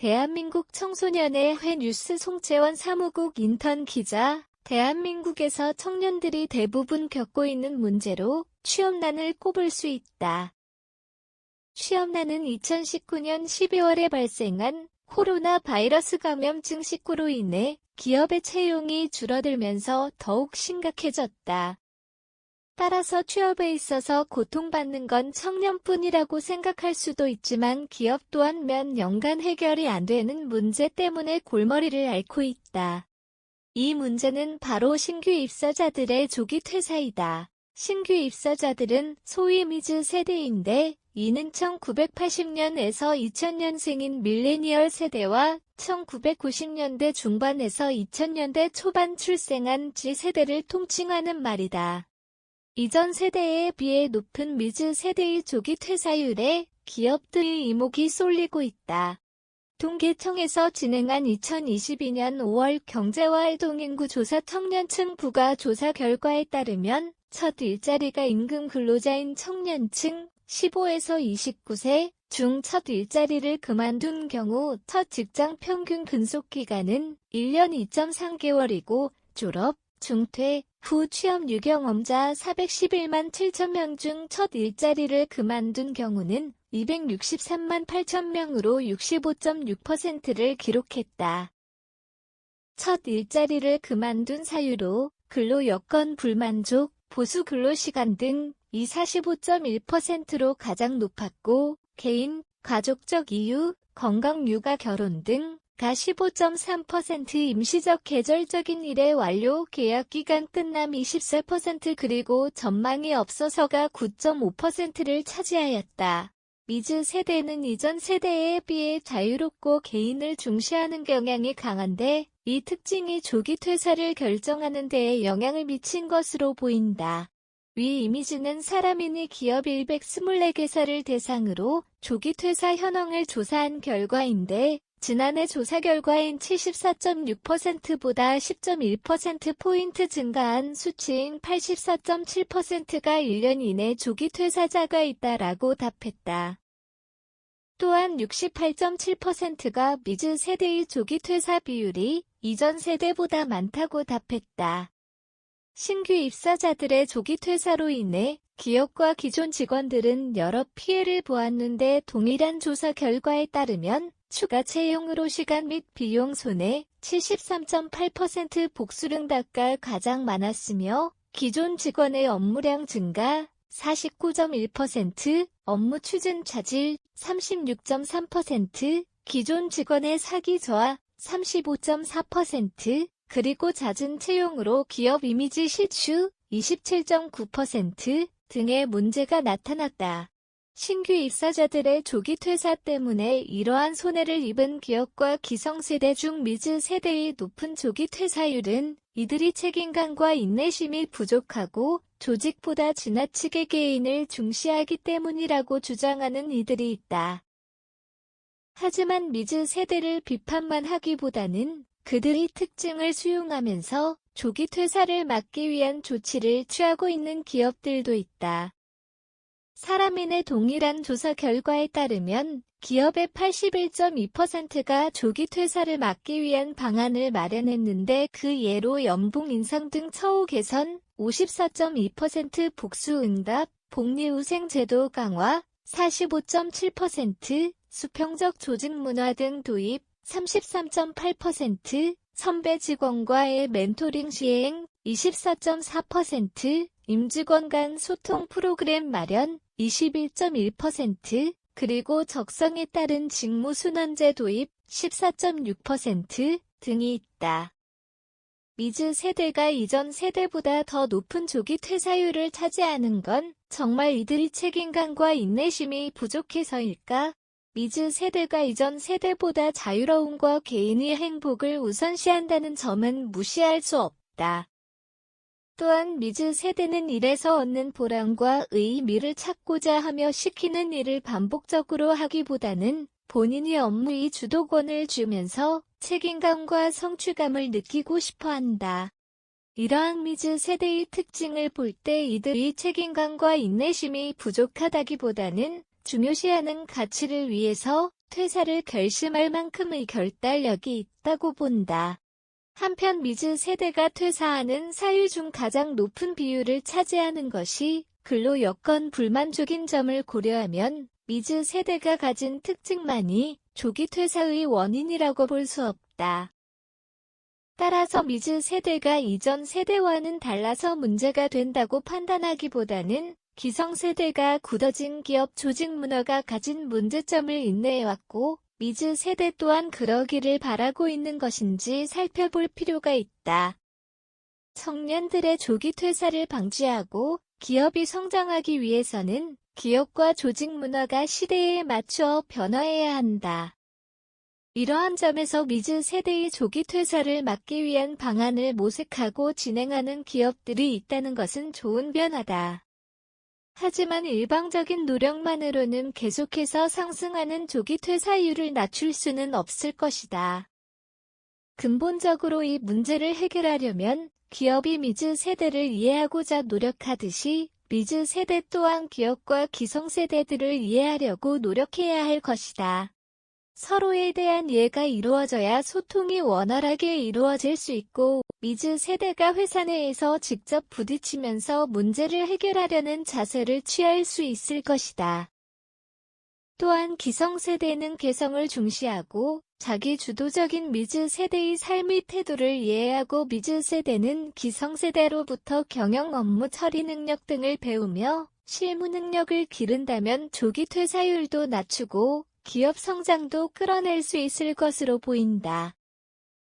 대한민국 청소년의 회 뉴스 송채원 사무국 인턴 기자, 대한민국에서 청년들이 대부분 겪고 있는 문제로 취업난을 꼽을 수 있다. 취업난은 2019년 12월에 발생한 코로나 바이러스 감염증 19로 인해 기업의 채용이 줄어들면서 더욱 심각해졌다. 따라서 취업에 있어서 고통받는 건 청년뿐이라고 생각할 수도 있지만 기업 또한 몇 년간 해결이 안 되는 문제 때문에 골머리를 앓고 있다. 이 문제는 바로 신규 입사자들의 조기 퇴사이다. 신규 입사자들은 소위 미즈 세대인데 이는 1980년에서 2000년생인 밀레니얼 세대와 1990년대 중반에서 2000년대 초반 출생한 G세대를 통칭하는 말이다. 이전 세대에 비해 높은 미즈 세대의 조기 퇴사율에 기업들의 이목이 쏠리고 있다. 통계청에서 진행한 2022년 5월 경제활동인구 조사 청년층 부가 조사 결과에 따르면 첫 일자리가 임금 근로자인 청년층 15에서 29세 중 첫 일자리를 그만둔 경우 첫 직장 평균 근속기간은 1년 2.3개월이고 졸업, 중퇴, 후 취업 유경험자 411만 7천 명 중 첫 일자리를 그만둔 경우는 263만 8천 명으로 65.6%를 기록했다. 첫 일자리를 그만둔 사유로 근로 여건 불만족, 보수 근로시간 등 이 45.1%로 가장 높았고 개인, 가족적 이유, 건강 육아 결혼 등가 15.3%, 임시적 계절적인 일의 완료, 계약기간 끝남 24% 그리고 전망이 없어서가 9.5%를 차지하였다. 미즈 세대는 이전 세대에 비해 자유롭고 개인을 중시하는 경향이 강한데 이 특징이 조기 퇴사를 결정하는 데에 영향을 미친 것으로 보인다. 위 이미지는 사람인이 기업 124개사를 대상으로 조기 퇴사 현황을 조사한 결과인데 지난해 조사 결과인 74.6%보다 10.1%포인트 증가한 수치인 84.7%가 1년 이내 조기 퇴사자가 있다라고 답했다. 또한 68.7%가 미즈 세대의 조기 퇴사 비율이 이전 세대보다 많다고 답했다. 신규 입사자들의 조기 퇴사로 인해 기업과 기존 직원들은 여러 피해를 보았는데 동일한 조사 결과에 따르면 추가 채용으로 시간 및 비용 손해 73.8% 복수응답가 가장 많았으며 기존 직원의 업무량 증가 49.1%, 업무 추진 차질 36.3%, 기존 직원의 사기 저하 35.4%, 그리고 잦은 채용으로 기업 이미지 실추 27.9% 등의 문제가 나타났다. 신규 입사자들의 조기 퇴사 때문에 이러한 손해를 입은 기업과 기성세대 중 미즈 세대의 높은 조기 퇴사율은 이들이 책임감과 인내심이 부족하고 조직보다 지나치게 개인을 중시하기 때문이라고 주장하는 이들이 있다. 하지만 미즈 세대를 비판만 하기보다는 그들의 특징을 수용하면서 조기 퇴사를 막기 위한 조치를 취하고 있는 기업들도 있다. 사람인의 동일한 조사 결과에 따르면 기업의 81.2%가 조기 퇴사를 막기 위한 방안을 마련했는데 그 예로 연봉 인상 등 처우 개선 54.2%, 복수응답, 복리후생 제도 강화 45.7%, 수평적 조직 문화 등 도입 33.8%, 선배 직원과의 멘토링 시행 24.4%, 임직원 간 소통 프로그램 마련 21.1%, 그리고 적성에 따른 직무순환제 도입 14.6% 등이 있다. 미즈 세대가 이전 세대보다 더 높은 조기 퇴사율을 차지하는 건 정말 이들이 책임감과 인내심이 부족해서일까? 미즈 세대가 이전 세대보다 자유로움과 개인의 행복을 우선시한다는 점은 무시할 수 없다. 또한 미즈 세대는 일에서 얻는 보람과 의미를 찾고자 하며 시키는 일을 반복적으로 하기보다는 본인이 업무의 주도권을 주면서 책임감과 성취감을 느끼고 싶어한다. 이러한 미즈 세대의 특징을 볼 때 이들이 책임감과 인내심이 부족하다기보다는 중요시하는 가치를 위해서 퇴사를 결심할 만큼의 결단력이 있다고 본다. 한편 미즈 세대가 퇴사하는 사유 중 가장 높은 비율을 차지하는 것이 근로 여건 불만족인 점을 고려하면 미즈 세대가 가진 특징만이 조기 퇴사의 원인이라고 볼 수 없다. 따라서 미즈 세대가 이전 세대와는 달라서 문제가 된다고 판단하기보다는 기성세대가 굳어진 기업 조직 문화가 가진 문제점을 인내해왔고 미즈 세대 또한 그러기를 바라고 있는 것인지 살펴볼 필요가 있다. 청년들의 조기 퇴사를 방지하고 기업이 성장하기 위해서는 기업과 조직 문화가 시대에 맞추어 변화해야 한다. 이러한 점에서 미즈 세대의 조기 퇴사를 막기 위한 방안을 모색하고 진행하는 기업들이 있다는 것은 좋은 변화다. 하지만 일방적인 노력만으로는 계속해서 상승하는 조기 퇴사율을 낮출 수는 없을 것이다. 근본적으로 이 문제를 해결하려면 기업이 미즈 세대를 이해하고자 노력하듯이 미즈 세대 또한 기업과 기성세대들을 이해하려고 노력해야 할 것이다. 서로에 대한 이해가 이루어져야 소통이 원활하게 이루어질 수 있고 미즈 세대가 회사 내에서 직접 부딪히면서 문제를 해결하려는 자세를 취할 수 있을 것이다. 또한 기성세대는 개성을 중시하고 자기 주도적인 미즈 세대의 삶의 태도를 이해하고 미즈 세대는 기성세대로부터 경영 업무 처리 능력 등을 배우며 실무 능력을 기른다면 조기 퇴사율도 낮추고 기업 성장도 끌어낼 수 있을 것으로 보인다.